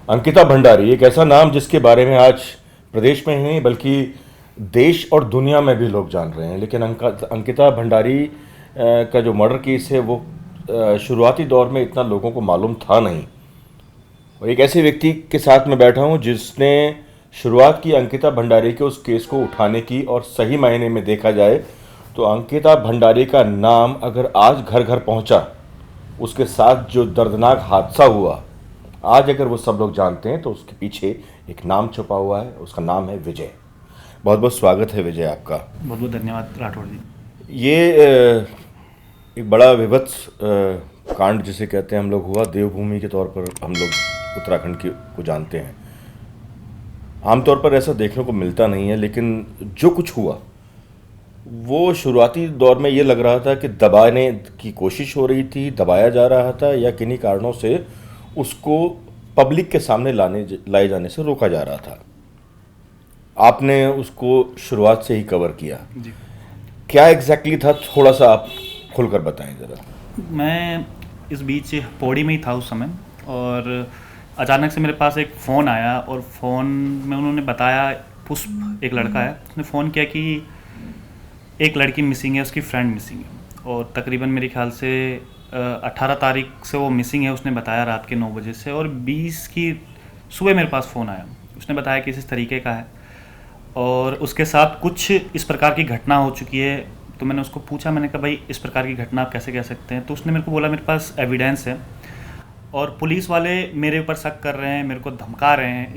अंकिता भंडारी एक ऐसा नाम जिसके बारे में आज प्रदेश में ही नहीं बल्कि देश और दुनिया में भी लोग जान रहे हैं। लेकिन अंकिता भंडारी का जो मर्डर केस है वो शुरुआती दौर में इतना लोगों को मालूम था नहीं। और एक ऐसे व्यक्ति के साथ मैं बैठा हूँ जिसने शुरुआत की अंकिता भंडारी के उस केस को उठाने की, और सही मायने में देखा जाए तो अंकिता भंडारी का नाम अगर आज घर घर पहुँचा, उसके साथ जो दर्दनाक हादसा हुआ आज अगर वो सब लोग जानते हैं तो उसके पीछे एक नाम छुपा हुआ है। उसका नाम है विजय। बहुत बहुत स्वागत है विजय आपका। बहुत बहुत धन्यवाद राठौड़ जी। ये एक बड़ा विभत्स कांड जिसे कहते हैं हम लोग हुआ देवभूमि के तौर पर। हम लोग उत्तराखंड की को जानते हैं, आमतौर पर ऐसा देखने को मिलता नहीं है, लेकिन जो कुछ हुआ वो शुरुआती दौर में ये लग रहा था कि दबाने की कोशिश हो रही थी, दबाया जा रहा था, या किन्हीं कारणों से उसको पब्लिक के सामने लाए जाने से रोका जा रहा था। आपने उसको शुरुआत से ही कवर किया। जी, क्या एग्जैक्टली था, थोड़ा सा आप खुलकर बताएं ज़रा। मैं इस बीच पौड़ी में ही था उस समय, और अचानक से मेरे पास एक फ़ोन आया, और फ़ोन में उन्होंने बताया, पुष्प एक लड़का है, उसने फ़ोन किया कि एक लड़की मिसिंग है, उसकी फ्रेंड मिसिंग है। और तकरीबन मेरे ख्याल से 18 तारीख से वो मिसिंग है, उसने बताया रात के 9 बजे से, और 20 की सुबह मेरे पास फ़ोन आया। उसने बताया कि इस तरीके का है और उसके साथ कुछ इस प्रकार की घटना हो चुकी है। तो मैंने उसको पूछा, मैंने कहा भाई इस प्रकार की घटना आप कैसे कह सकते हैं? तो उसने मेरे को बोला मेरे पास एविडेंस है, और पुलिस वाले मेरे ऊपर शक कर रहे हैं, मेरे को धमका रहे हैं,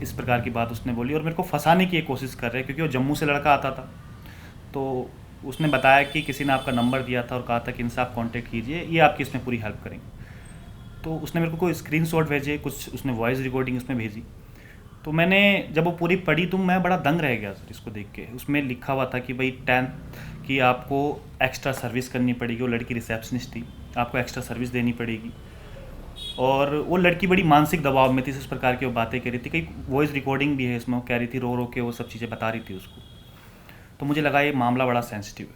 इस प्रकार की बात उसने बोली, और मेरे को फंसाने की कोशिश कर रहे हैं, क्योंकि वो जम्मू से लड़का आता था। तो उसने बताया कि किसी ने आपका नंबर दिया था और कहा था कि इनसे आप कांटेक्ट कीजिए, ये आपकी इसमें पूरी हेल्प करेंगे। तो उसने मेरे को कोई स्क्रीनशॉट भेजे, कुछ उसने वॉइस रिकॉर्डिंग उसमें भेजी। तो मैंने जब वो पूरी पढ़ी तो मैं बड़ा दंग रह गया सर इसको देख के। उसमें लिखा हुआ था कि भाई 10th की आपको एक्स्ट्रा सर्विस करनी पड़ेगी। वो लड़की रिसेप्शनिस्ट थी, आपको एक्स्ट्रा सर्विस देनी पड़ेगी। और वो लड़की बड़ी मानसिक दबाव में थी, इस प्रकार की वो बातें कह रही थी। कई वॉइस रिकॉर्डिंग भी है इसमें, वो कह रही थी, रो रो के वो सब चीज़ें बता रही थी उसको। तो मुझे लगा ये मामला बड़ा सेंसिटिव है,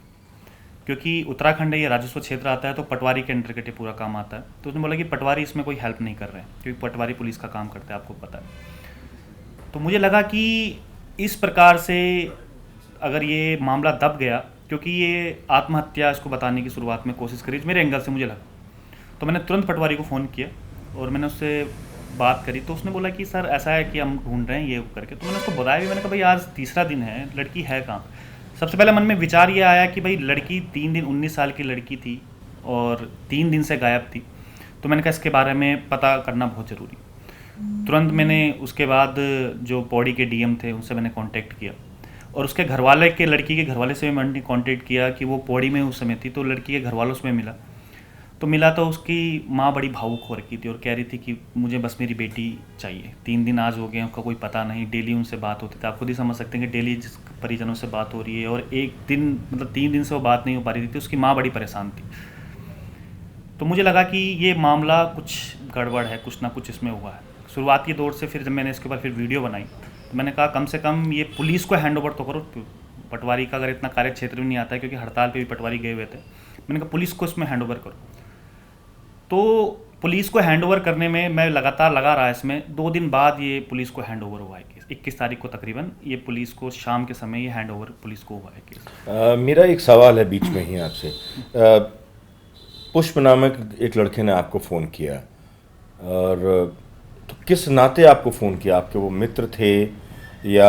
क्योंकि उत्तराखंड है, ये राजस्व क्षेत्र आता है, तो पटवारी के अंतर्गत ये पूरा काम आता है। तो उसने बोला कि पटवारी इसमें कोई हेल्प नहीं कर रहे हैं, क्योंकि पटवारी पुलिस का काम करते हैं, आपको पता है। तो मुझे लगा कि इस प्रकार से अगर ये मामला दब गया, क्योंकि ये आत्महत्या इसको बताने की शुरुआत में कोशिश करी मेरे एंगल से मुझे लगा, तो मैंने तुरंत पटवारी को फ़ोन किया और मैंने उससे बात करी। तो उसने बोला कि सर ऐसा है कि हम ढूंढ रहे हैं ये करके। तो मैंने उसको बताया भी, मैंने कहा भाई आज तीसरा दिन है, लड़की है कहाँ? सबसे पहले मन में विचार ये आया कि भाई लड़की 3 दिन 19 साल की लड़की थी और 3 दिन से गायब थी। तो मैंने कहा इसके बारे में पता करना बहुत ज़रूरी। तुरंत मैंने उसके बाद जो पौड़ी के डीएम थे उनसे मैंने कांटेक्ट किया, और उसके घरवाले के, लड़की के घरवाले से मैंने कांटेक्ट किया कि वो पौड़ी में उस समय थी। तो लड़की के घरवालों से मिला, तो उसकी माँ बड़ी भावुक हो रखी थी और कह रही थी कि मुझे बस मेरी बेटी चाहिए। 3 दिन आज हो गए, उसका कोई पता नहीं। डेली उनसे बात होती थी, आप खुद ही समझ सकते हैं कि डेली जिस परिजनों से बात हो रही है, और एक दिन मतलब 3 दिन से वो बात नहीं हो पा रही थी। उसकी माँ बड़ी परेशान थी। तो मुझे लगा कि ये मामला कुछ गड़बड़ है, कुछ ना कुछ इसमें हुआ है। शुरुआती दौर से फिर जब मैंने इसके ऊपर फिर वीडियो बनाई तो मैंने कहा कम से कम ये पुलिस को हैंड ओवर तो करो। पटवारी का अगर इतना कार्य क्षेत्र में नहीं आता है, क्योंकि हड़ताल पे भी पटवारी गए हुए थे, मैंने कहा पुलिस को इसमें हैंड ओवर करो। तो पुलिस को हैंड ओवर करने में मैं लगातार लगा रहा। इसमें 2 दिन बाद ये पुलिस को हैंड ओवर हुआ है केस। 21 तारीख को तकरीबन ये पुलिस को शाम के समय ये हैंड ओवर पुलिस को हुआ है केस। मेरा एक सवाल है बीच में ही आपसे। पुष्प नामक एक लड़के ने आपको फ़ोन किया, और तो किस नाते आपको फ़ोन किया? आपके वो मित्र थे, या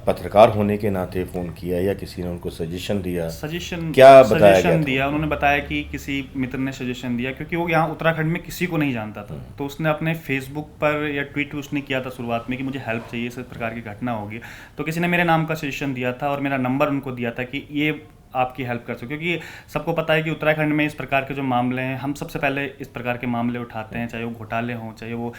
पत्रकार होने के नाते फ़ोन किया, या किसी ने उनको सजेशन दिया? क्या बताया गया था? दिया उन्होंने बताया कि किसी मित्र ने सजेशन दिया, क्योंकि वो यहाँ उत्तराखंड में किसी को नहीं जानता था। तो उसने अपने फेसबुक पर या ट्वीट उसने किया था शुरुआत में कि मुझे हेल्प चाहिए, इस प्रकार की घटना होगी। तो किसी ने मेरे नाम का सजेशन दिया था और मेरा नंबर उनको दिया था कि ये आपकी हेल्प कर सके, क्योंकि सबको पता है कि उत्तराखंड में इस प्रकार के जो मामले हैं, हम सबसे पहले इस प्रकार के मामले उठाते हैं, चाहे वो घोटाले हों, चाहे वो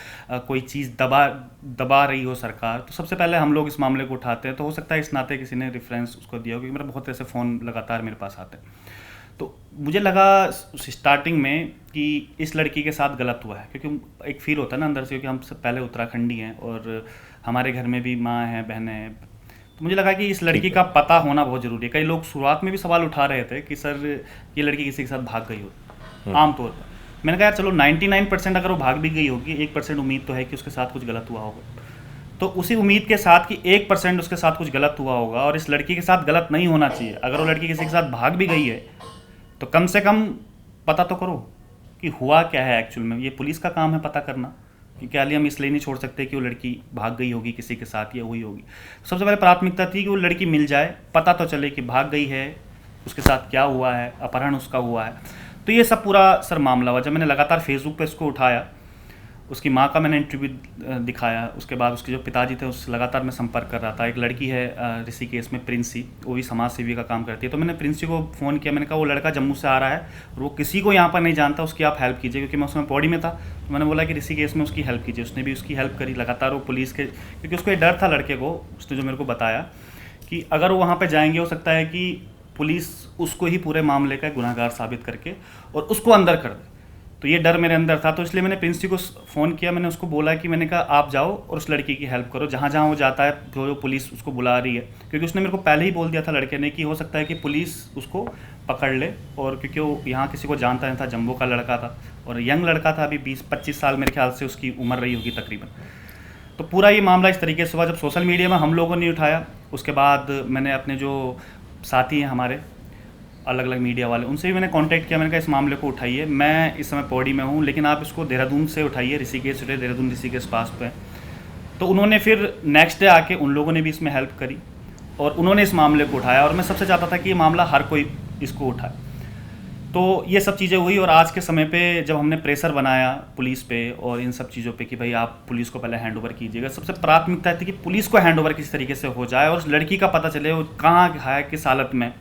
कोई चीज़ दबा रही हो सरकार, तो सबसे पहले हम लोग इस मामले को उठाते हैं। तो हो सकता है इस नाते किसी ने रेफरेंस उसको दिया हो, क्योंकि मेरा बहुत ऐसे फ़ोन लगातार मेरे पास आते हैं। तो मुझे लगा स्टार्टिंग में कि इस लड़की के साथ गलत हुआ है, क्योंकि एक फील होता है ना अंदर से, क्योंकि हम सब पहले उत्तराखंडी हैं और हमारे घर में भी माँ हैं, बहनें हैं। तो मुझे लगा कि इस लड़की का पता होना बहुत ज़रूरी है। कई लोग शुरुआत में भी सवाल उठा रहे थे कि सर ये लड़की किसी के साथ भाग गई हो आमतौर पर, मैंने कहा यार चलो 99% अगर वो भाग भी गई होगी, 1% उम्मीद तो है कि उसके साथ कुछ गलत हुआ होगा। तो उसी उम्मीद के साथ कि 1% उसके साथ कुछ गलत हुआ होगा और इस लड़की के साथ गलत नहीं होना चाहिए, अगर वो लड़की किसी के साथ भाग भी गई है तो कम से कम पता तो करो कि हुआ क्या है एक्चुअल में। ये पुलिस का काम है पता करना, कि क्या हम इसलिए नहीं छोड़ सकते कि वो लड़की भाग गई होगी किसी के साथ या हुई होगी। सबसे पहले प्राथमिकता थी कि वो लड़की मिल जाए, पता तो चले कि भाग गई है, उसके साथ क्या हुआ है, अपहरण उसका हुआ है। तो ये सब पूरा सर मामला हुआ। जब मैंने लगातार फेसबुक पे इसको उठाया, उसकी माँ का मैंने इंटरव्यू दिखाया, उसके बाद उसके जो पिताजी थे उससे लगातार मैं संपर्क कर रहा था। एक लड़की है ऋषिकेश में, प्रिंसी, वो भी समाज सेवी का काम करती है। तो मैंने प्रिंसी को फ़ोन किया, मैंने कहा वो लड़का जम्मू से आ रहा है और वो किसी को यहाँ पर नहीं जानता, उसकी आप हेल्प कीजिए, क्योंकि मैं उसमें पौड़ी में था। तो मैंने बोला कि ऋषिकेश में उसकी हेल्प कीजिए। उसने भी उसकी हेल्प करी लगातार। वो पुलिस के, क्योंकि उसको ये डर था लड़के को, उसने जो मेरे को बताया कि अगर वो वहाँ पर जाएंगे हो सकता है कि पुलिस उसको ही पूरे मामले का गुनहगार साबित करके और उसको अंदर कर दे। तो ये डर मेरे अंदर था, तो इसलिए मैंने प्रिंसी को फ़ोन किया। मैंने उसको बोला कि मैंने कहा आप जाओ और उस लड़की की हेल्प करो जहाँ जहाँ वो जाता है, जो पुलिस उसको बुला रही है। क्योंकि उसने मेरे को पहले ही बोल दिया था लड़के ने कि हो सकता है कि पुलिस उसको पकड़ ले, और क्योंकि वो यहाँ किसी को जानता नहीं था, जम्मू का लड़का था और यंग लड़का था, अभी 20-25 साल मेरे ख्याल से उसकी उम्र रही होगी तकरीबन। तो पूरा ये मामला इस तरीके से हुआ। जब सोशल मीडिया में हम लोगों ने उठाया, उसके बाद मैंने अपने जो साथी हैं हमारे अलग अलग मीडिया वाले, उनसे भी मैंने कांटेक्ट किया। मैंने कहा इस मामले को उठाइए, मैं इस समय पौड़ी में हूँ लेकिन आप इसको देहरादून से उठाइए, ऋषिकेश से, देहरादून ऋषिकेश पास पे। तो उन्होंने फिर नेक्स्ट डे आके उन लोगों ने भी इसमें हेल्प करी और उन्होंने इस मामले को उठाया। और मैं सबसे चाहता था कि ये मामला हर कोई इसको उठाए। तो ये सब चीज़ें हुई और आज के समय पे जब हमने प्रेशर बनाया पुलिस पे और इन सब चीज़ों पे कि भाई आप पुलिस को पहले हैंड ओवर कीजिएगा, सबसे प्राथमिकता थी कि पुलिस को हैंड ओवर किस तरीके से हो जाए और उस लड़की का पता चले वो कहाँ है, किस हालत में।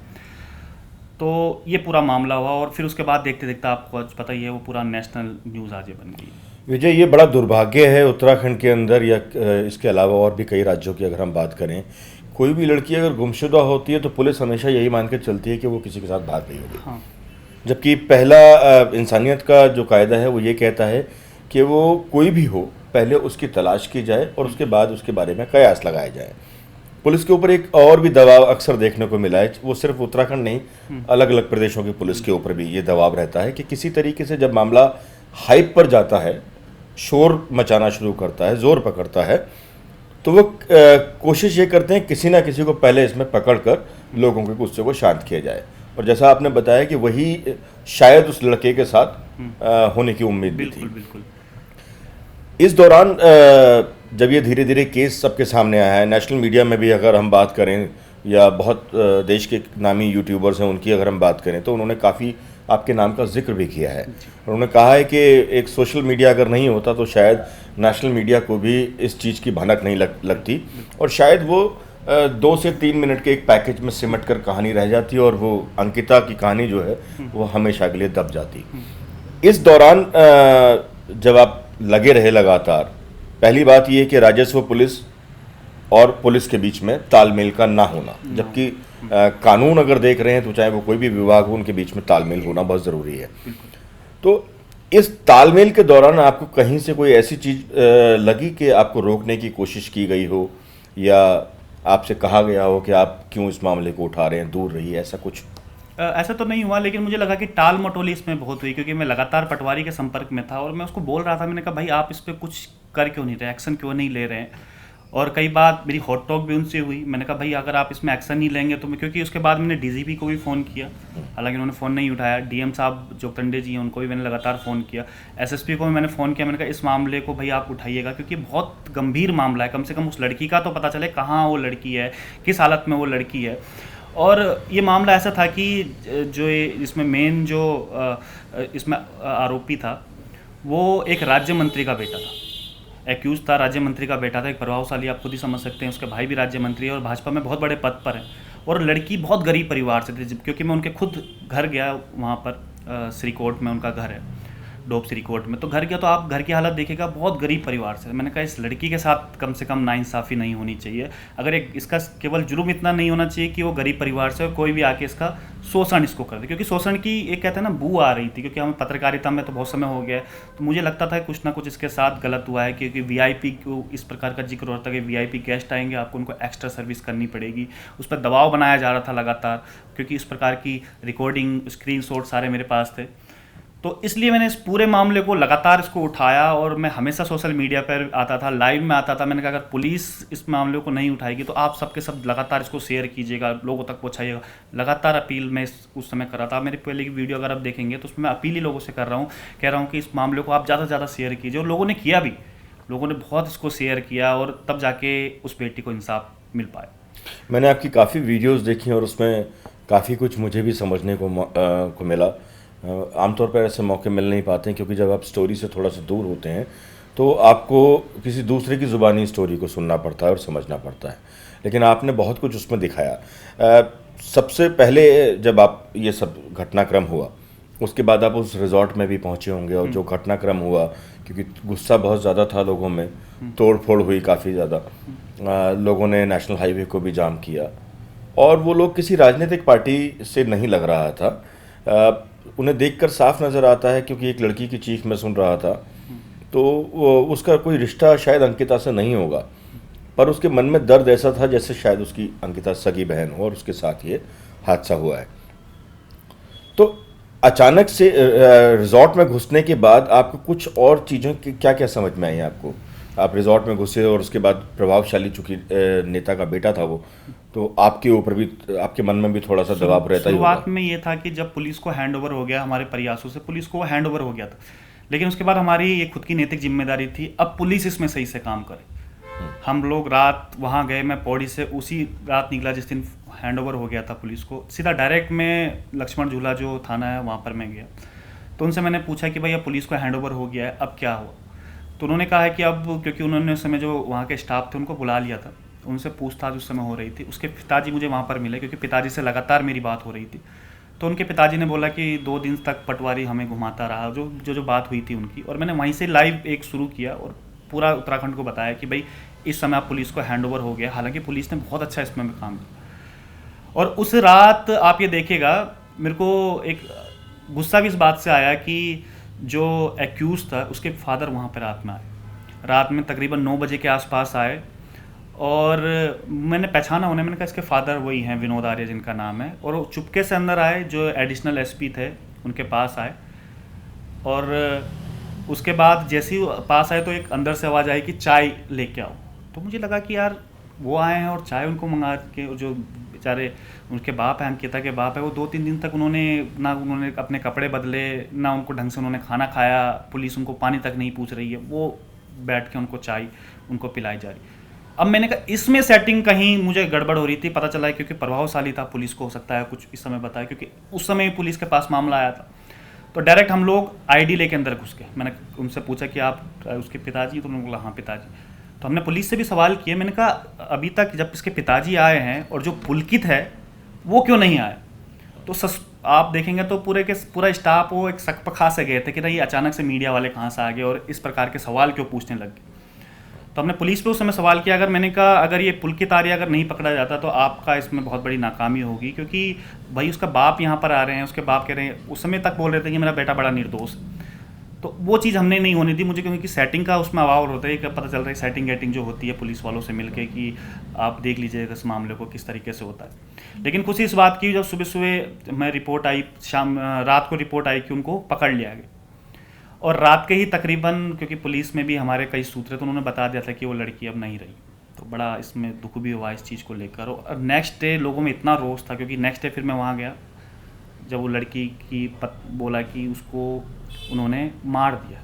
तो ये पूरा मामला हुआ और फिर उसके बाद देखते देखते आपको आज पता ही है वो पूरा नेशनल न्यूज़ आज बन गई। विजय, ये बड़ा दुर्भाग्य है उत्तराखंड के अंदर या इसके अलावा और भी कई राज्यों की अगर हम बात करें, कोई भी लड़की अगर गुमशुदा होती है तो पुलिस हमेशा यही मान के चलती है कि वो किसी के साथ भाग गई होगी। हाँ, जबकि पहला इंसानियत का जो कायदा है वो ये कहता है कि वो कोई भी हो, पहले उसकी तलाश की जाए और उसके बाद उसके बारे में कयास लगाया जाए। पुलिस के ऊपर एक और भी दबाव अक्सर देखने को मिला है, वो सिर्फ उत्तराखंड नहीं, अलग अलग प्रदेशों की पुलिस के ऊपर भी ये दबाव रहता है कि किसी तरीके से जब मामला हाइप पर जाता है, शोर मचाना शुरू करता है, जोर पकड़ता है, तो वो कोशिश ये करते हैं किसी ना किसी को पहले इसमें पकड़कर लोगों के गुस्से को शांत किया जाए। और जैसा आपने बताया कि वही शायद उस लड़के के साथ होने की उम्मीद भी थी। बिल्कुल। इस दौरान जब ये धीरे धीरे केस सबके सामने आया है, नेशनल मीडिया में भी अगर हम बात करें या बहुत देश के नामी यूट्यूबर्स हैं उनकी अगर हम बात करें, तो उन्होंने काफ़ी आपके नाम का जिक्र भी किया है। उन्होंने कहा है कि एक सोशल मीडिया अगर नहीं होता तो शायद नेशनल मीडिया को भी इस चीज़ की भनक नहीं लगती और शायद वो 2 से 3 मिनट के एक पैकेज में सिमट कर कहानी रह जाती और वो अंकिता की कहानी जो है वो हमेशा के लिए दब जाती। इस दौरान जब आप लगे रहे लगातार, पहली बात ये कि राजस्व पुलिस और पुलिस के बीच में तालमेल का ना होना, जबकि कानून अगर देख रहे हैं तो चाहे वो कोई भी विभाग हो, उनके बीच में तालमेल होना बहुत ज़रूरी है। तो इस तालमेल के दौरान आपको कहीं से कोई ऐसी चीज़ लगी कि आपको रोकने की कोशिश की गई हो या आपसे कहा गया हो कि आप क्यों इस मामले को उठा रहे हैं, दूर रहिए, ऐसा कुछ? ऐसा तो नहीं हुआ, लेकिन मुझे लगा कि टाल मटोली इसमें बहुत हुई, क्योंकि मैं लगातार पटवारी के संपर्क में था और मैं उसको बोल रहा था। मैंने कहा भाई आप इस पर कुछ कर क्यों नहीं रहे, एक्शन क्यों नहीं ले रहे हैं। और कई बार मेरी हॉट टॉक भी उनसे हुई। मैंने कहा भाई अगर आप इसमें एक्शन नहीं लेंगे तो मैं, क्योंकि उसके बाद मैंने डीजीपी को भी फ़ोन किया, हालांकि उन्होंने फ़ोन नहीं उठाया। डीएम साहब जो कंडे जी हैं उनको भी मैंने लगातार फ़ोन किया, एसएसपी को भी मैंने फ़ोन किया। मैंने कहा इस मामले को भाई आप उठाइएगा, क्योंकि बहुत गंभीर मामला है, कम से कम उस लड़की का तो पता चले कहाँ वो लड़की है, किस हालत में वो लड़की है। और ये मामला ऐसा था कि जो इसमें मेन जो इसमें आरोपी था वो एक राज्य मंत्री का बेटा था, एक्यूज था, राज्य मंत्री का बेटा था, एक प्रभावशाली, आप खुद ही समझ सकते हैं। उसके भाई भी राज्य मंत्री है और भाजपा में बहुत बड़े पद पर है। और लड़की बहुत गरीब परिवार से थी, क्योंकि मैं उनके खुद घर गया, वहाँ पर श्रीकोट में उनका घर है, डोब श्रीकोट में। तो घर गया तो आप घर की हालत देखिएगा, बहुत गरीब परिवार से। मैंने कहा इस लड़की के साथ कम से कम नाइंसाफ़ी नहीं होनी चाहिए। अगर एक इसका केवल जुर्म इतना नहीं होना चाहिए कि वो गरीब परिवार से कोई भी आके इसका शोषण इसको कर दे, क्योंकि शोषण की एक कहते हैं ना बू आ रही थी, क्योंकि हमें पत्रकारिता में तो बहुत समय हो गया है। तो मुझे लगता था कुछ ना कुछ इसके साथ गलत हुआ है, क्योंकि वीआईपी को इस प्रकार का जिक्र होता है कि वीआईपी गेस्ट आएंगे, आपको उनको एक्स्ट्रा सर्विस करनी पड़ेगी। उस पर दबाव बनाया जा रहा था लगातार, क्योंकि इस प्रकार की रिकॉर्डिंग, स्क्रीनशॉट सारे मेरे पास थे। तो इसलिए मैंने इस पूरे मामले को लगातार इसको उठाया और मैं हमेशा सोशल मीडिया पर आता था, लाइव में आता था। मैंने कहा अगर पुलिस इस मामले को नहीं उठाएगी तो आप सबके सब लगातार इसको शेयर कीजिएगा, लोगों तक पहुंचाइएगा। लगातार अपील मैं उस समय कर रहा था। मेरी पहले की वीडियो अगर आप देखेंगे तो उसमें मैं अपील ही लोगों से कर रहा हूँ, कह रहा हूँ कि इस मामले को आप ज़्यादा से ज़्यादा शेयर कीजिए। और लोगों ने किया भी, लोगों ने बहुत इसको शेयर किया और तब जाके उस बेटी को इंसाफ मिल पाया। मैंने आपकी काफ़ी वीडियोस देखी और उसमें काफ़ी कुछ मुझे भी समझने को मिला। आमतौर पर ऐसे मौके मिल नहीं पाते हैं, क्योंकि जब आप स्टोरी से थोड़ा सा दूर होते हैं तो आपको किसी दूसरे की ज़ुबानी स्टोरी को सुनना पड़ता है और समझना पड़ता है। लेकिन आपने बहुत कुछ उसमें दिखाया। सबसे पहले जब आप ये सब घटनाक्रम हुआ, उसके बाद आप उस रिजॉर्ट में भी पहुंचे होंगे, और जो घटनाक्रम हुआ, क्योंकि गुस्सा बहुत ज़्यादा था लोगों में, तोड़ फोड़ हुई काफ़ी ज़्यादा, लोगों ने नेशनल हाईवे को भी जाम किया, और वो लोग किसी राजनीतिक पार्टी से नहीं लग रहा था। उन्हें देखकर साफ नज़र आता है, क्योंकि एक लड़की की चीख मैं सुन रहा था, तो उसका कोई रिश्ता शायद अंकिता से नहीं होगा, पर उसके मन में दर्द ऐसा था जैसे शायद उसकी अंकिता सगी बहन हो और उसके साथ ये हादसा हुआ है। तो अचानक से रिजॉर्ट में घुसने के बाद आपको कुछ और चीज़ों की क्या क्या समझ में आई आपको? आप रिजॉर्ट में घुसे और उसके बाद प्रभावशाली, चूंकि नेता का बेटा था वो, तो आपके ऊपर भी, आपके मन में भी थोड़ा सा दबाव रहता ही होगा। शुरुआत में ये था कि जब पुलिस को हैंड ओवर हो गया, हमारे प्रयासों से पुलिस को हैंड ओवर हो गया था, लेकिन उसके बाद हमारी ये खुद की नैतिक जिम्मेदारी थी, अब पुलिस इसमें सही से काम करे। हम लोग रात वहाँ गए, मैं पौड़ी से उसी रात निकला जिस दिन हैंड ओवर हो गया था पुलिस को, सीधा डायरेक्ट में लक्ष्मण झूला जो थाना है वहाँ पर मैं गया। तो उनसे मैंने पूछा कि भैया पुलिस को हैंड ओवर हो गया है, अब क्या हुआ? तो उन्होंने कहा है कि अब, क्योंकि उन्होंने उस समय जो वहाँ के स्टाफ थे उनको बुला लिया था, उनसे पूछताछ उस समय हो रही थी। उसके पिताजी मुझे वहाँ पर मिले, क्योंकि पिताजी से लगातार मेरी बात हो रही थी। तो उनके पिताजी ने बोला कि 2 दिन तक पटवारी हमें घुमाता रहा, जो बात हुई थी उनकी। और मैंने वहीं से लाइव एक शुरू किया और पूरा उत्तराखंड को बताया कि भाई इस समय आप पुलिस को हैंड ओवर हो गया। हालांकि पुलिस ने बहुत अच्छा इसमें काम किया। और उस रात आप ये देखिएगा, मेरे को एक गुस्सा भी इस बात से आया कि जो एक्यूज था उसके फादर वहाँ पर रात में आए, रात में तकरीबन 9 बजे के आसपास आए, और मैंने पहचाना उन्हें। मैंने कहा इसके फादर वही हैं, विनोद आर्य जिनका नाम है। और वो चुपके से अंदर आए, जो एडिशनल एसपी थे उनके पास आए, और उसके बाद जैसे ही पास आए तो एक अंदर से आवाज़ आई कि चाय लेके आओ। तो मुझे लगा कि यार वो आए हैं और चाय उनको मंगा के, जो बेचारे उनके बाप हैं, अंकिता के बाप है, वो 2-3 दिन तक उन्होंने अपने कपड़े बदले, ना उनको ढंग से उन्होंने खाना खाया, पुलिस उनको पानी तक नहीं पूछ रही है, वो बैठ के उनको चाय उनको पिलाई जा रही। अब मैंने कहा इसमें सेटिंग कहीं मुझे गड़बड़ हो रही थी। पता चला है क्योंकि प्रभावशाली था, पुलिस को हो सकता है कुछ इस समय बताया, क्योंकि उस समय पुलिस के पास मामला आया था। तो डायरेक्ट हम लोग आईडी लेके अंदर घुस गए। मैंने उनसे पूछा कि आप उसके पिताजी? तो उन्होंने बोला हाँ पिताजी। तो हमने पुलिस से भी सवाल किए। मैंने कहा अभी तक जब इसके पिताजी आए हैं और जो पुलकित है वो क्यों नहीं आया? तो आप देखेंगे तो पूरा स्टाफ वो एक सकपखा से गए थे कि नहीं अचानक से मीडिया वाले कहाँ से आ गए और इस प्रकार के सवाल क्यों पूछने लग गए। तो हमने पुलिस पे उस समय सवाल किया। मैंने कहा अगर ये पुलकित आर्य अगर नहीं पकड़ा जाता तो आपका इसमें बहुत बड़ी नाकामी होगी, क्योंकि भाई उसका बाप यहाँ पर आ रहे हैं, उसके बाप कह रहे हैं, उस समय तक बोल रहे थे कि मेरा बेटा बड़ा निर्दोष। तो वो चीज़ हमने नहीं होने दी मुझे, क्योंकि सेटिंग का उसमें अभाव होता है कि पता चल रहा है सेटिंग गेटिंग जो होती है पुलिस वालों से मिलके कि आप देख लीजिएगा इस मामले को किस तरीके से होता है। लेकिन खुशी इस बात की जब सुबह सुबह मैं रिपोर्ट आई, रात को रिपोर्ट आई कि उनको पकड़ लिया गया। और रात के ही तकरीबन, क्योंकि पुलिस में भी हमारे कई सूत्र तो उन्होंने बता दिया था कि वो लड़की अब नहीं रही। तो बड़ा इसमें दुख भी हुआ इस चीज़ को लेकर। और नेक्स्ट डे लोगों में इतना रोष था, क्योंकि नेक्स्ट डे फिर मैं वहाँ गया जब वो लड़की की बोला कि उसको उन्होंने मार दिया।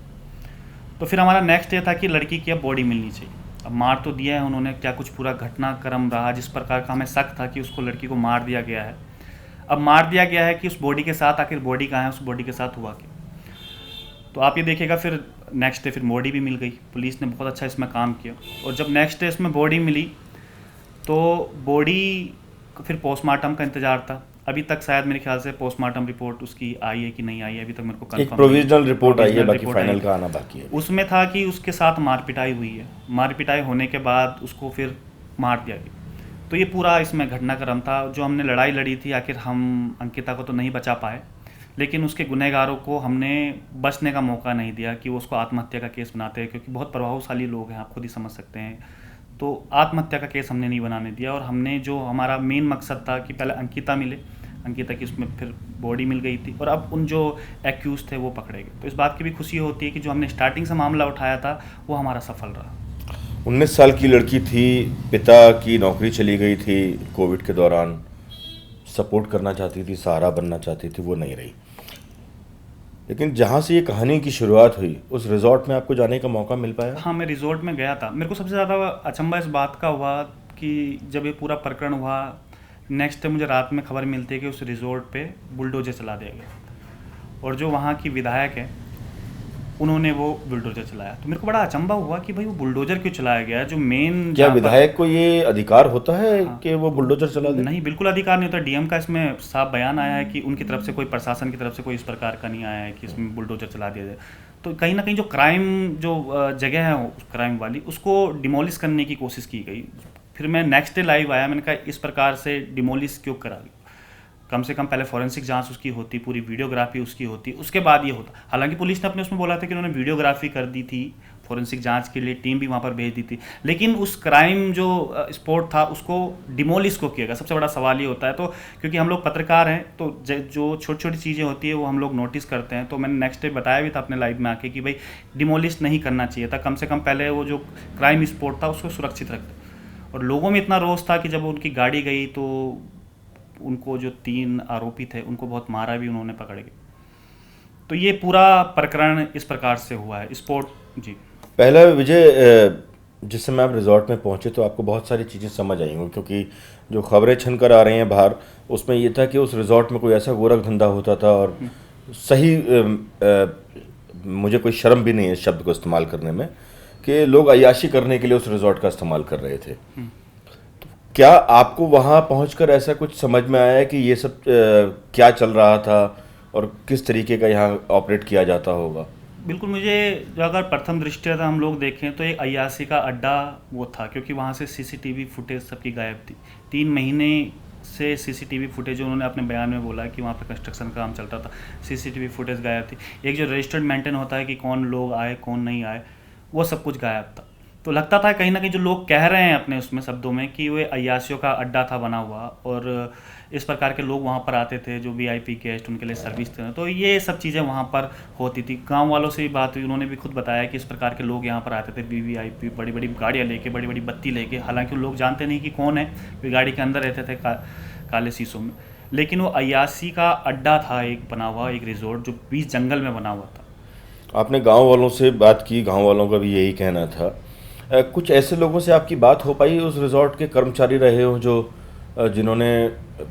तो फिर हमारा नेक्स्ट डे था कि लड़की की अब बॉडी मिलनी चाहिए। अब मार तो दिया है उन्होंने, क्या कुछ पूरा घटनाक्रम रहा जिस प्रकार का हमें शक था कि उसको लड़की को मार दिया गया है। अब मार दिया गया है कि उस बॉडी के साथ आखिर बॉडी कहाँ है, उस बॉडी के साथ हुआ क्या? तो आप ये देखिएगा फिर नेक्स्ट डे फिर बॉडी भी मिल गई। पुलिस ने बहुत अच्छा इसमें काम किया। और जब नेक्स्ट डे इसमें बॉडी मिली तो बॉडी फिर पोस्टमार्टम का इंतज़ार था। अभी तक शायद मेरे ख्याल से पोस्टमार्टम रिपोर्ट उसकी आई है कि नहीं आई है, अभी तक मेरे को एक प्रोविजनल रिपोर्ट आई है, बाकी फाइनल का आना बाकी है। उसमें था कि उसके साथ मारपिटाई हुई है, मारपिटाई होने के बाद उसको फिर मार दिया गया। तो ये पूरा इसमें घटनाक्रम था। जो हमने लड़ाई लड़ी थी, आखिर हम अंकिता को तो नहीं बचा पाए, लेकिन उसके गुनहगारों को हमने बचने का मौका नहीं दिया कि वो उसको आत्महत्या का केस बनाते हैं, क्योंकि बहुत प्रभावशाली लोग हैं, आप खुद ही समझ सकते हैं। तो आत्महत्या का केस हमने नहीं बनाने दिया। और हमने जो हमारा मेन मकसद था कि पहले अंकिता मिले, अंकिता की उसमें फिर बॉडी मिल गई थी और अब उन जो एक्यूज थे वो पकड़े गए। तो इस बात की भी खुशी होती है कि जो हमने स्टार्टिंग से मामला उठाया था वो हमारा सफल रहा। 19 साल की लड़की थी, पिता की नौकरी चली गई थी कोविड के दौरान, सपोर्ट करना चाहती थी, सहारा बनना चाहती थी, वो नहीं रही। लेकिन जहाँ से ये कहानी की शुरुआत हुई उस रिजॉर्ट में आपको जाने का मौका मिल पाया? हाँ, मैं रिजॉर्ट में गया था। मेरे को सबसे ज़्यादा अचंभा इस बात का हुआ कि जब ये पूरा प्रकरण हुआ, नेक्स्ट डे मुझे रात में खबर मिलती है कि उस रिजॉर्ट पे बुलडोजर चला दिया गया और जो वहाँ की विधायक है उन्होंने वो बुलडोजर चलाया। तो मेरे को बड़ा अचंभा हुआ कि भाई वो बुलडोजर क्यों चलाया गया, जो मेन क्या विधायक को ये अधिकार होता है कि वो बुलडोजर चला दे? नहीं, बिल्कुल अधिकार नहीं होता। डीएम का इसमें साफ बयान आया है कि उनकी तरफ से कोई, प्रशासन की तरफ से कोई इस प्रकार का नहीं आया है कि इसमें बुलडोजर चला दिया जाए। तो कहीं ना कहीं जो क्राइम जो जगह है क्राइम वाली, उसको डिमोलिश करने की कोशिश की गई। फिर मैं नेक्स्ट डे लाइव आया, मैंने कहा इस प्रकार से डिमोलिश क्यों करा, कम से कम पहले फॉरेंसिक जांच उसकी होती, पूरी वीडियोग्राफी उसकी होती, उसके बाद ये होता। हालांकि पुलिस ने अपने उसमें बोला था कि उन्होंने वीडियोग्राफी कर दी थी, फॉरेंसिक जांच के लिए टीम भी वहाँ पर भेज दी थी, लेकिन उस क्राइम जो स्पॉट था उसको डिमोलिश को किया गया। सबसे बड़ा सवाल ये होता है। तो क्योंकि हम लोग पत्रकार हैं तो जो छोटी छोटी चीज़ें होती है वो हम लोग नोटिस करते हैं। तो मैंने नेक्स्ट डे बताया भी था अपने लाइव में आके कि भाई डिमोलिश नहीं करना चाहिए था, कम से कम पहले वो जो क्राइम स्पॉट था उसको सुरक्षित रखते। और लोगों में इतना रोष था कि जब उनकी गाड़ी गई तो उनको जो 3 आरोपी थे उनको बहुत मारा भी उन्होंने पकड़ के। तो ये पूरा प्रकरण इस प्रकार से हुआ है स्पोर्ट। जी, पहला विजय, जिस समय आप रिजॉर्ट में पहुंचे तो आपको बहुत सारी चीज़ें समझ आई होंगी, क्योंकि जो खबरें छन कर आ रही हैं बाहर उसमें ये था कि उस रिजॉर्ट में कोई ऐसा गोरख धंधा होता था और सही मुझे कोई शर्म भी नहीं है इस शब्द को इस्तेमाल करने में, कि लोग अय्याशी करने के लिए उस रिजॉर्ट का इस्तेमाल कर रहे थे। क्या आपको वहाँ पहुंचकर ऐसा कुछ समझ में आया कि ये सब क्या चल रहा था और किस तरीके का यहाँ ऑपरेट किया जाता होगा? बिल्कुल। मुझे जो अगर प्रथम दृष्टया हम लोग देखें तो एक अय्याशी का अड्डा वो था, क्योंकि वहाँ से सीसीटीवी फुटेज सबकी गायब थी। 3 महीने से सीसीटीवी फुटेज, उन्होंने अपने बयान में बोला कि वहाँ पे कंस्ट्रक्शन का काम चलता था, सीसीटीवी फुटेज गायब थी। एक जो रजिस्टर्ड मेंटेन होता है कि कौन लोग आए कौन नहीं आए, वो सब कुछ गायब था। तो लगता था कहीं ना कहीं जो लोग कह रहे हैं अपने उसमें शब्दों में कि वो अय्याशियों का अड्डा था बना हुआ और इस प्रकार के लोग वहाँ पर आते थे जो वीआईपी गेस्ट, उनके लिए सर्विस थे। तो ये सब चीज़ें वहाँ पर होती थी। गांव वालों से भी बात हुई, उन्होंने भी खुद बताया कि इस प्रकार के लोग यहाँ पर आते थे वीवीआईपी, बड़ी बड़ी गाड़ियाँ लेके, बड़ी बड़ी बत्ती लेके। हालांकि लोग जानते नहीं कि कौन है, वे गाड़ी के अंदर रहते थे काले शीशों में। लेकिन वो अय्याशी का अड्डा था एक बना हुआ, एक रिजॉर्ट जो बीच जंगल में बना हुआ था। आपने गाँव वालों से बात की, गाँव वालों का भी यही कहना था। कुछ ऐसे लोगों से आपकी बात हो पाई, उस रिजॉर्ट के कर्मचारी रहे हो जो जिन्होंने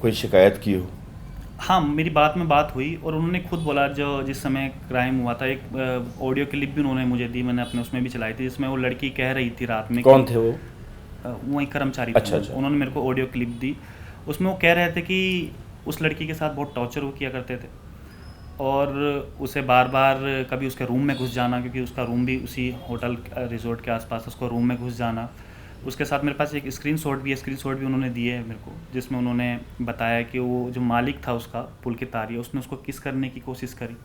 कोई शिकायत की हो? हाँ, मेरी बात हुई और उन्होंने खुद बोला, जो जिस समय क्राइम हुआ था एक ऑडियो क्लिप भी उन्होंने मुझे दी, मैंने अपने उसमें भी चलाई थी, जिसमें वो लड़की कह रही थी रात में। कौन थे वो? वही कर्मचारी थे। अच्छा। उन्होंने मेरे को ऑडियो क्लिप दी, उसमें वो कह रहे थे कि उस लड़की के साथ बहुत टॉर्चर वो किया करते थे और उसे बार बार कभी उसके रूम में घुस जाना, क्योंकि उसका रूम भी उसी होटल रिजॉर्ट के आसपास, उसको रूम में घुस जाना। उसके साथ मेरे पास एक स्क्रीनशॉट भी उन्होंने दिए है मेरे को, जिसमें उन्होंने बताया कि वो जो मालिक था उसका, पुलकित तारिया, उसने उसको किस करने की कोशिश करी।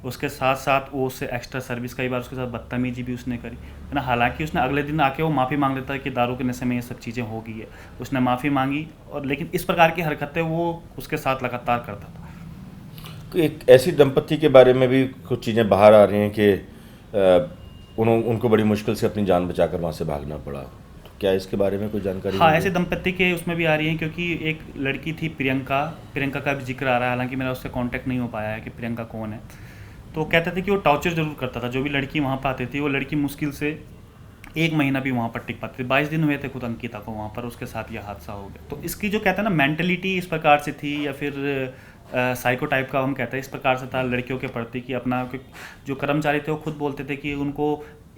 उसके साथ साथ वो उससे एक्स्ट्रा सर्विस, कई बार उसके साथ बदतमीजी भी उसने करी है ना। हालांकि उसने अगले दिन आके वो माफ़ी मांग लेता है कि दारू के नशे में ये सब चीज़ें हो गई है, उसने माफ़ी मांगी। और लेकिन इस प्रकार की हरकतें वो उसके साथ लगातार करता था। एक ऐसी दंपत्ति के बारे में भी कुछ चीज़ें बाहर आ रही हैं कि उनको बड़ी मुश्किल से अपनी जान बचाकर वहाँ से भागना पड़ा। तो क्या इसके बारे में कोई जानकारी? हाँ, ऐसे दंपत्ति के उसमें भी आ रही हैं, क्योंकि एक लड़की थी प्रियंका का भी जिक्र आ रहा है। हालांकि मेरा उससे कांटेक्ट नहीं हो पाया है कि प्रियंका कौन है। तो कहते थे कि वो टॉर्चर जरूर करता था, जो भी लड़की वहाँ पर आती थी वो लड़की मुश्किल से 1 महीना भी वहाँ पर टिक पाती थी। 22 दिन हुए थे खुद अंकिता को वहाँ पर, उसके साथ यह हादसा हो गया। तो इसकी जो कहते हैं ना मेंटलिटी इस प्रकार से थी, या फिर साइको टाइप का हम कहते हैं, इस प्रकार से था लड़कियों के प्रति कि अपना, जो कर्मचारी थे वो खुद बोलते थे कि उनको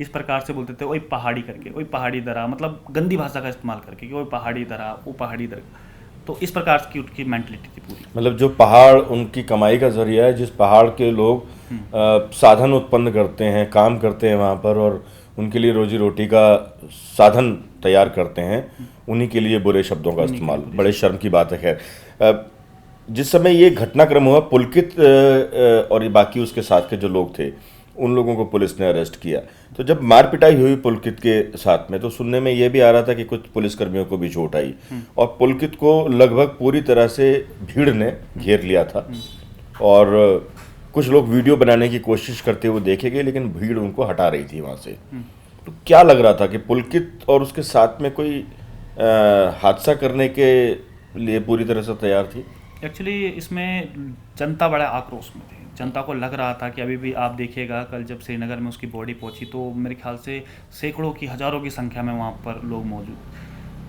इस प्रकार से बोलते थे, वही पहाड़ी करके, वही पहाड़ी दरा, मतलब गंदी भाषा का इस्तेमाल करके कि वही पहाड़ी दरा, वो पहाड़ी दरा। तो इस प्रकार की उनकी मेंटलिटी थी पूरी। मतलब जो पहाड़ उनकी कमाई का जरिया है, जिस पहाड़ के लोग साधन उत्पन्न करते हैं, काम करते हैं वहाँ पर और उनके लिए रोजी रोटी का साधन तैयार करते हैं, उन्हीं के लिए बुरे शब्दों का इस्तेमाल, बड़े शर्म की बात है। खैर, जिस समय ये घटनाक्रम हुआ, पुलकित और बाकी उसके साथ के जो लोग थे, उन लोगों को पुलिस ने अरेस्ट किया। तो जब मार पिटाई हुई पुलकित के साथ में, तो सुनने में ये भी आ रहा था कि कुछ पुलिसकर्मियों को भी चोट आई और पुलकित को लगभग पूरी तरह से भीड़ ने घेर लिया था और कुछ लोग वीडियो बनाने की कोशिश करते हुए देखे गए, लेकिन भीड़ उनको हटा रही थी वहाँ से। तो क्या लग रहा था कि पुलकित और उसके साथ में कोई हादसा करने के लिए पूरी तरह से तैयार थी? एक्चुअली इसमें जनता बड़ा आक्रोश में थी। जनता को लग रहा था कि अभी भी आप देखिएगा, कल जब श्रीनगर में उसकी बॉडी पहुंची तो मेरे ख्याल से सैकड़ों की, हज़ारों की संख्या में वहाँ पर लोग मौजूद।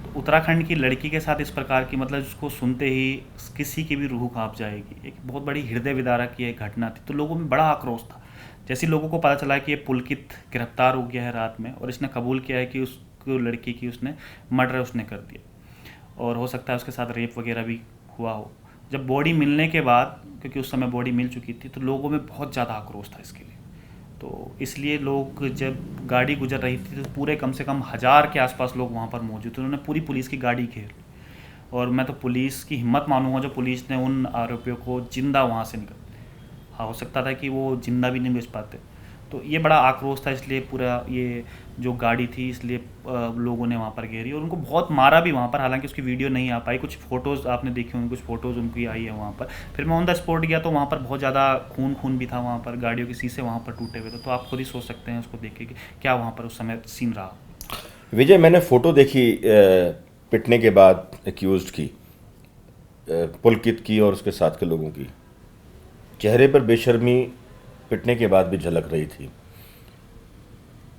तो उत्तराखंड की लड़की के साथ इस प्रकार की, मतलब जिसको सुनते ही किसी की भी रूह कांप जाएगी, एक बहुत बड़ी हृदय विदारक की एक घटना थी। तो लोगों में बड़ा आक्रोश था। जैसे लोगों को पता चला कि ये पुलकित गिरफ्तार हो गया है रात में और इसने कबूल किया है कि उसको लड़की की उसने मर्डर उसने कर दिया और हो सकता है उसके साथ रेप वगैरह भी हुआ हो। जब बॉडी मिलने के बाद, क्योंकि उस समय बॉडी मिल चुकी थी, तो लोगों में बहुत ज़्यादा आक्रोश था इसके लिए। तो इसलिए लोग, जब गाड़ी गुजर रही थी तो पूरे कम से कम 1000 के आसपास लोग वहाँ पर मौजूद थे। उन्होंने पूरी पुलिस की गाड़ी घेर ली और मैं तो पुलिस की हिम्मत मानूंगा जो पुलिस ने उन आरोपियों को जिंदा वहाँ से निकल, हाँ हो सकता था कि वो जिंदा भी नहीं बच पाते। तो ये बड़ा आक्रोश था, इसलिए पूरा ये जो गाड़ी थी, इसलिए लोगों ने वहाँ पर घेरी और उनको बहुत मारा भी वहाँ पर। हालांकि उसकी वीडियो नहीं आ पाई, कुछ फ़ोटोज़ आपने देखी होंगी, कुछ फ़ोटोज़ उनकी आई है वहाँ पर। फिर मैं ऑन द स्पॉट गया तो वहाँ पर बहुत ज़्यादा खून भी था वहाँ पर, गाड़ियों के शीशे वहाँ पर टूटे हुए थे। तो आप खुद ही सोच सकते हैं उसको देख के कि क्या वहाँ पर उस समय सीन रहा। विजय, मैंने फ़ोटो देखी पिटने के बाद एक्यूज्ड की, पुलकित की और उसके साथ के लोगों की। चेहरे पर बेशर्मी पिटने के बाद भी झलक रही थी।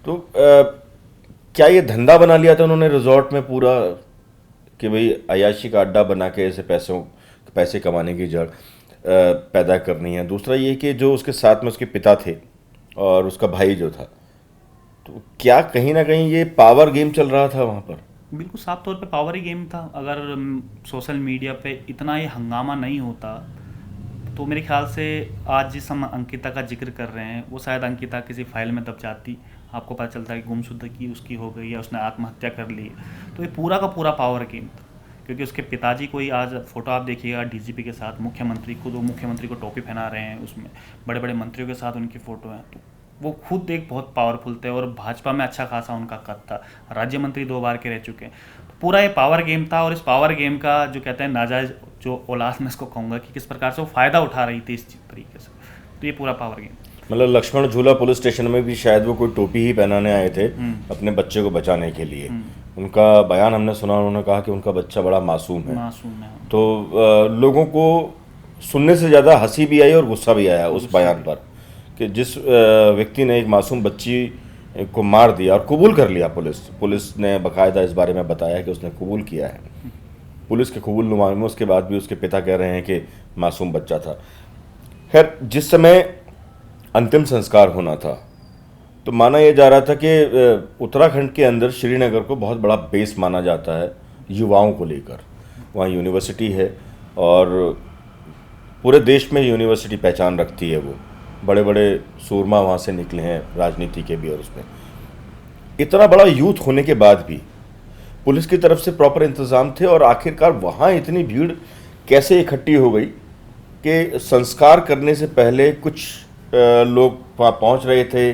तो क्या ये धंधा बना लिया था उन्होंने रिजॉर्ट में पूरा, कि भाई अयाशी का अड्डा बना के ऐसे पैसे कमाने की जड़ पैदा करनी है? दूसरा ये कि जो उसके साथ में उसके पिता थे और उसका भाई जो था, तो क्या कहीं ना कहीं ये पावर गेम चल रहा था वहाँ पर? बिल्कुल साफ तौर पे पावर ही गेम था। अगर सोशल मीडिया पे इतना ही हंगामा नहीं होता तो मेरे ख्याल से आज जिस हम अंकिता का जिक्र कर रहे हैं, वो शायद अंकिता किसी फाइल में दब जाती, आपको पता चलता है कि गुमशुदा की उसकी हो गई या उसने आत्महत्या कर ली। तो ये पूरा का पूरा पावर गेम था, क्योंकि उसके पिताजी को ही आज फोटो आप देखिएगा डीजीपी के साथ, मुख्यमंत्री खुद, वो मुख्यमंत्री को टोपी पहना रहे हैं, उसमें बड़े बड़े मंत्रियों के साथ उनकी फ़ोटो हैं। तो वो खुद एक बहुत पावरफुल थे और भाजपा में अच्छा खासा उनका कद था, राज्य मंत्री 2 बार के रह चुके हैं। तो पूरा ये पावर गेम था और इस पावर गेम का जो कहते हैं नाजायज़ जो औलाद, मैं इसको कहूँगा कि किस प्रकार से वो फ़ायदा उठा रही थी इस तरीके से। तो ये पूरा पावर गेम। मतलब लक्ष्मण झूला पुलिस स्टेशन में भी शायद वो कोई टोपी ही पहनाने आए थे अपने बच्चे को बचाने के लिए। उनका बयान हमने सुना, उन्होंने कहा कि उनका बच्चा बड़ा मासूम है। तो लोगों को सुनने से ज़्यादा हंसी भी आई और गुस्सा भी आया उस बयान पर, कि जिस व्यक्ति ने एक मासूम बच्ची को मार दिया और कबूल कर लिया। पुलिस ने बाकायदा इस बारे में बताया कि उसने कबूल किया है। पुलिस के कबूलनुमा में उसके बाद भी उसके पिता कह रहे हैं कि मासूम बच्चा था। खैर, जिस समय अंतिम संस्कार होना था तो माना यह जा रहा था कि उत्तराखंड के अंदर श्रीनगर को बहुत बड़ा बेस माना जाता है युवाओं को लेकर। वहाँ यूनिवर्सिटी है और पूरे देश में यूनिवर्सिटी पहचान रखती है। वो बड़े बड़े सूरमा वहाँ से निकले हैं राजनीति के भी, और उसमें इतना बड़ा यूथ होने के बाद भी पुलिस की तरफ से प्रॉपर इंतज़ाम थे और आखिरकार वहाँ इतनी भीड़ कैसे इकट्ठी हो गई कि संस्कार करने से पहले कुछ लोग वहाँ पहुँच रहे थे,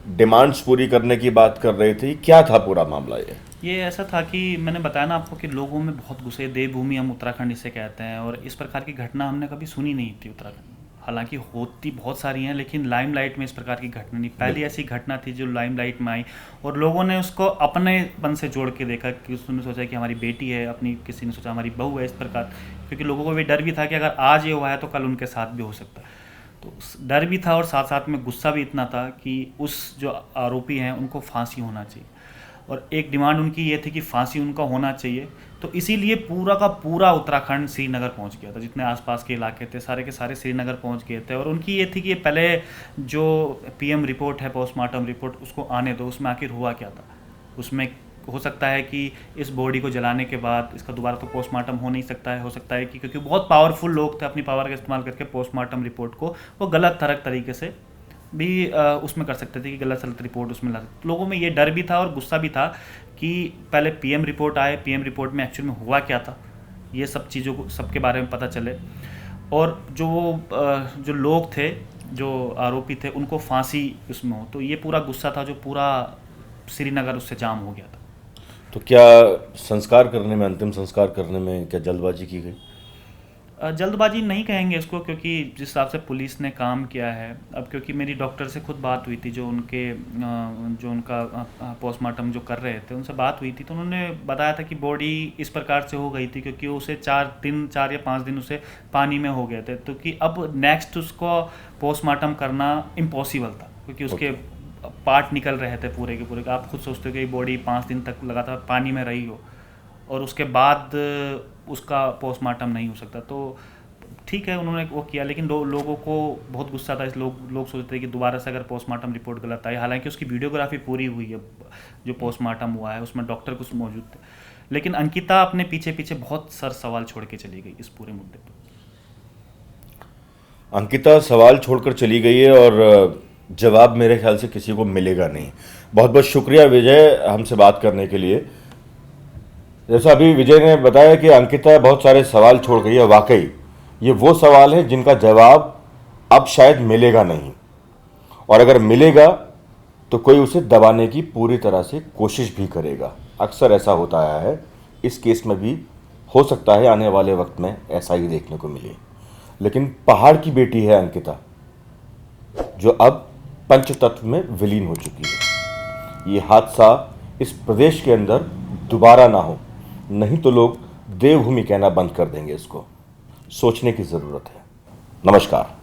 डिमांड्स पूरी करने की बात कर रहे थे? क्या था पूरा मामला? ये ऐसा था कि मैंने बताया ना आपको कि लोगों में बहुत गुस्से, देवभूमि हम उत्तराखंड इसे कहते हैं, और इस प्रकार की घटना हमने कभी सुनी नहीं थी उत्तराखंड। हालांकि होती बहुत सारी हैं, लेकिन लाइमलाइट में इस प्रकार की घटना नहीं, पहली ऐसी घटना थी जो लाइमलाइट में आई और लोगों ने उसको अपनेपन से जोड़ के देखा कि उसने सोचा कि हमारी बेटी है, अपनी किसी ने सोचा हमारी बहू है, इस प्रकार। क्योंकि लोगों को भी डर भी था कि अगर आज ये हुआ है तो कल उनके साथ भी हो सकता है। तो डर भी था और साथ साथ में गुस्सा भी इतना था कि उस जो आरोपी हैं उनको फांसी होना चाहिए, और एक डिमांड उनकी ये थी कि फांसी उनका होना चाहिए। तो इसीलिए पूरा का पूरा उत्तराखंड श्रीनगर पहुंच गया था, जितने आसपास के इलाके थे सारे के सारे श्रीनगर पहुंच गए थे। और उनकी ये थी कि पहले जो पीएम रिपोर्ट है, पोस्टमार्टम रिपोर्ट, उसको आने दो, उसमें आखिर हुआ क्या था। उसमें हो सकता है कि इस बॉडी को जलाने के बाद इसका दोबारा तो पोस्टमार्टम हो नहीं सकता है, हो सकता है कि क्योंकि बहुत पावरफुल लोग थे, अपनी पावर का इस्तेमाल करके पोस्टमार्टम रिपोर्ट को वो गलत थरक तरीके से भी उसमें कर सकते थे कि गलत सलत रिपोर्ट उसमें ला सकते। लोगों में ये डर भी था और गुस्सा भी था कि पहले पीएम रिपोर्ट आए, पीएम रिपोर्ट में एक्चुअल में हुआ क्या था, ये सब चीज़ों को सबके बारे में पता चले। और जो लोग थे जो आरोपी थे उनको फांसी उसमें हो। तो ये पूरा गुस्सा था जो पूरा श्रीनगर उससे जाम हो गया था। तो क्या संस्कार करने में, अंतिम संस्कार करने में क्या जल्दबाजी की गई? जल्दबाजी नहीं कहेंगे इसको, क्योंकि जिस हिसाब से पुलिस ने काम किया है, अब क्योंकि मेरी डॉक्टर से खुद बात हुई थी, जो उनका पोस्टमार्टम जो कर रहे थे उनसे बात हुई थी, तो उन्होंने बताया था कि बॉडी इस प्रकार से हो गई थी क्योंकि उसे 4 या 5 दिन उसे पानी में हो गए थे, तो कि अब नेक्स्ट उसको पोस्टमार्टम करना इम्पॉसिबल था क्योंकि उसके पार्ट निकल रहे थे पूरे के पूरे। आप खुद सोचते हो कि बॉडी 5 दिन तक लगातार पानी में रही हो और उसके बाद उसका पोस्टमार्टम नहीं हो सकता। तो ठीक है, उन्होंने वो किया, लेकिन लोगों को बहुत गुस्सा था। लोग सोचते थे कि दोबारा से अगर पोस्टमार्टम रिपोर्ट गलत आई, हालांकि उसकी वीडियोग्राफी पूरी हुई है, जो पोस्टमार्टम हुआ है उसमें डॉक्टर कुछ मौजूद थे, लेकिन अंकिता अपने पीछे पीछे बहुत सर सवाल छोड़ के चली गई इस पूरे मुद्दे पर। अंकिता सवाल छोड़कर चली गई है और जवाब मेरे ख्याल से किसी को मिलेगा नहीं। बहुत बहुत शुक्रिया विजय हमसे बात करने के लिए। जैसा अभी विजय ने बताया कि अंकिता बहुत सारे सवाल छोड़ गई है, वाकई ये वो सवाल है जिनका जवाब अब शायद मिलेगा नहीं, और अगर मिलेगा तो कोई उसे दबाने की पूरी तरह से कोशिश भी करेगा। अक्सर ऐसा होता आया है, इस केस में भी हो सकता है आने वाले वक्त में ऐसा ही देखने को मिले। लेकिन पहाड़ की बेटी है अंकिता, जो अब पंचतत्व में विलीन हो चुकी है। ये हादसा इस प्रदेश के अंदर दोबारा ना हो, नहीं तो लोग देवभूमि कहना बंद कर देंगे। इसको सोचने की ज़रूरत है। नमस्कार।